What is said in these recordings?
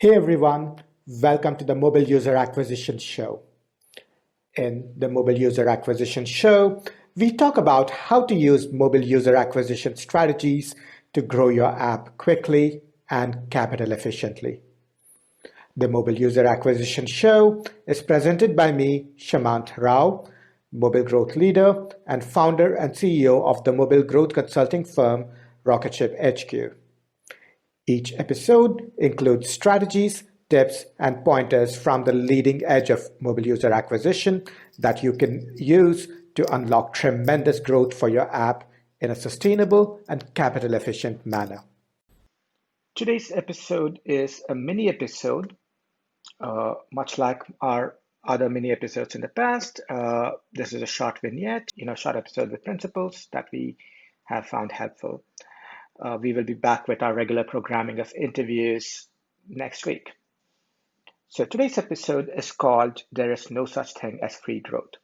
Hey everyone, welcome to the Mobile User Acquisition Show. In the Mobile User Acquisition Show, we talk about how to use mobile user acquisition strategies to grow your app quickly and capital efficiently. The Mobile User Acquisition Show is presented by me, Shamant Rao, mobile growth leader and founder and CEO of the mobile growth consulting firm Rocketship HQ. Each episode includes strategies, tips, and pointers from the leading edge of mobile user acquisition that you can use to unlock tremendous growth for your app in a sustainable and capital efficient manner. Today's episode is a mini episode, much like our other mini episodes in the past. This is a short vignette, short episode with principles that we have found helpful. We will be back with our regular programming of interviews next week. So today's episode is called There is No Such Thing as Free Growth.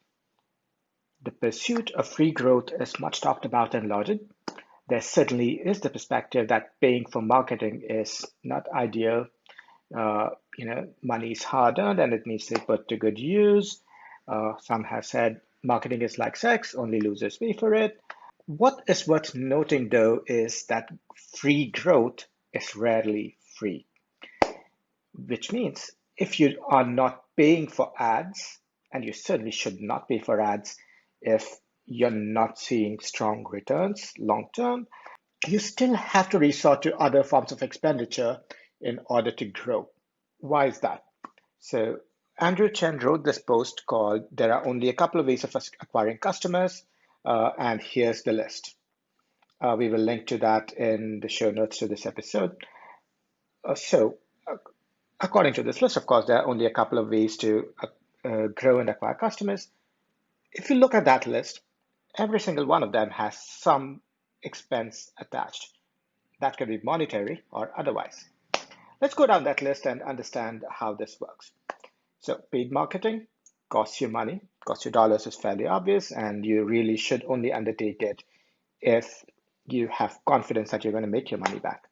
The pursuit of free growth is much talked about and lauded. There certainly is the perspective that paying for marketing is not ideal. Money is hard earned and it needs to be put to good use. Some have said marketing is like sex, only losers pay for it. What is worth noting, though, is that free growth is rarely free, which means if you are not paying for ads, and you certainly should not pay for ads if you're not seeing strong returns long term, you still have to resort to other forms of expenditure in order to grow. Why is that? So Andrew Chen wrote this post called There Are Only a Couple of Ways of Acquiring Customers. And here's the list. We will link to that in the show notes to this episode. According to this list, of course, there are only a couple of ways to grow and acquire customers. If you look at that list, every single one of them has some expense attached. That can be monetary or otherwise. Let's go down that list and understand how this works. So paid marketing costs you money, costs you dollars is fairly obvious, and you really should only undertake it if you have confidence that you're going to make your money back.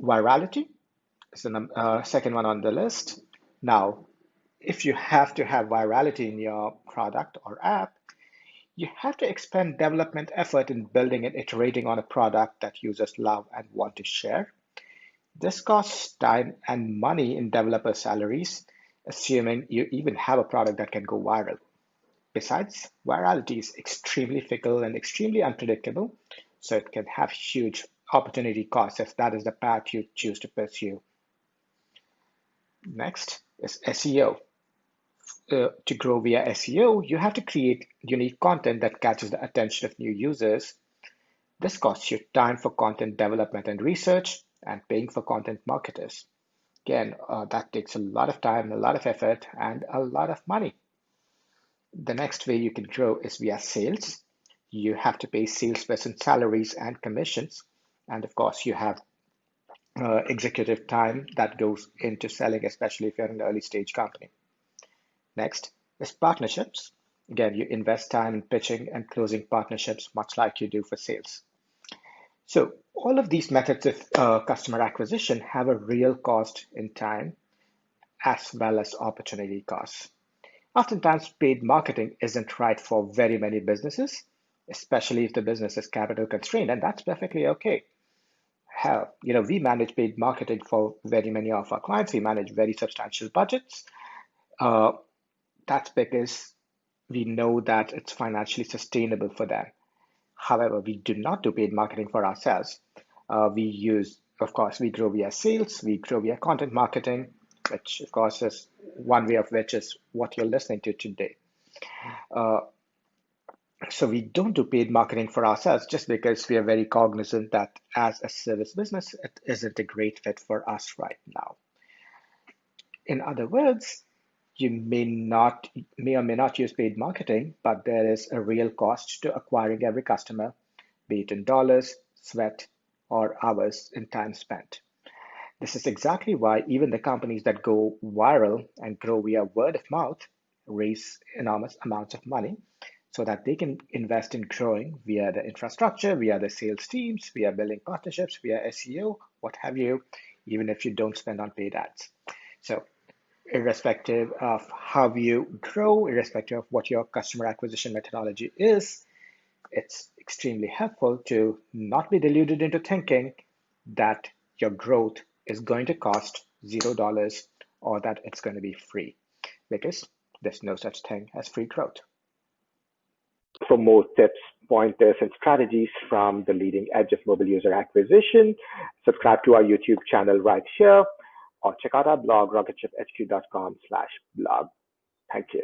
Virality is the second one on the list. Now, if you have to have virality in your product or app, you have to expend development effort in building and iterating on a product that users love and want to share. This costs time and money in developer salaries, assuming you even have a product that can go viral. Besides, virality is extremely fickle and extremely unpredictable, so it can have huge opportunity costs if that is the path you choose to pursue. Next is SEO. To grow via SEO, you have to create unique content that catches the attention of new users. This costs you time for content development and research and paying for content marketers. Again, that takes a lot of time, a lot of effort, and a lot of money. The next way you can grow is via sales. You have to pay salesperson salaries and commissions. And of course, you have executive time that goes into selling, especially if you're an early stage company. Next is partnerships. Again, you invest time in pitching and closing partnerships, much like you do for sales. So all of these methods of customer acquisition have a real cost in time as well as opportunity costs. Oftentimes, paid marketing isn't right for very many businesses, especially if the business is capital constrained, and that's perfectly okay. Hell, we manage paid marketing for very many of our clients. We manage very substantial budgets. That's because we know that it's financially sustainable for them. However, we do not do paid marketing for ourselves. Of course, we grow via sales, we grow via content marketing, which of course is one way of which is what you're listening to today. So we don't do paid marketing for ourselves just because we are very cognizant that as a service business, it isn't a great fit for us right now. In other words, you may or may not use paid marketing, but there is a real cost to acquiring every customer, be it in dollars, sweat, or hours in time spent. This is exactly why even the companies that go viral and grow via word of mouth raise enormous amounts of money so that they can invest in growing via the infrastructure, via the sales teams, via building partnerships, via SEO, what have you, even if you don't spend on paid ads. So irrespective of how you grow, irrespective of what your customer acquisition methodology is, it's extremely helpful to not be deluded into thinking that your growth is going to cost $0 or that it's going to be free, because there's no such thing as free growth. For more tips, pointers, and strategies from the leading edge of mobile user acquisition, subscribe to our YouTube channel right here, or check out our blog, rocketship.hq.com/blog. Thank you.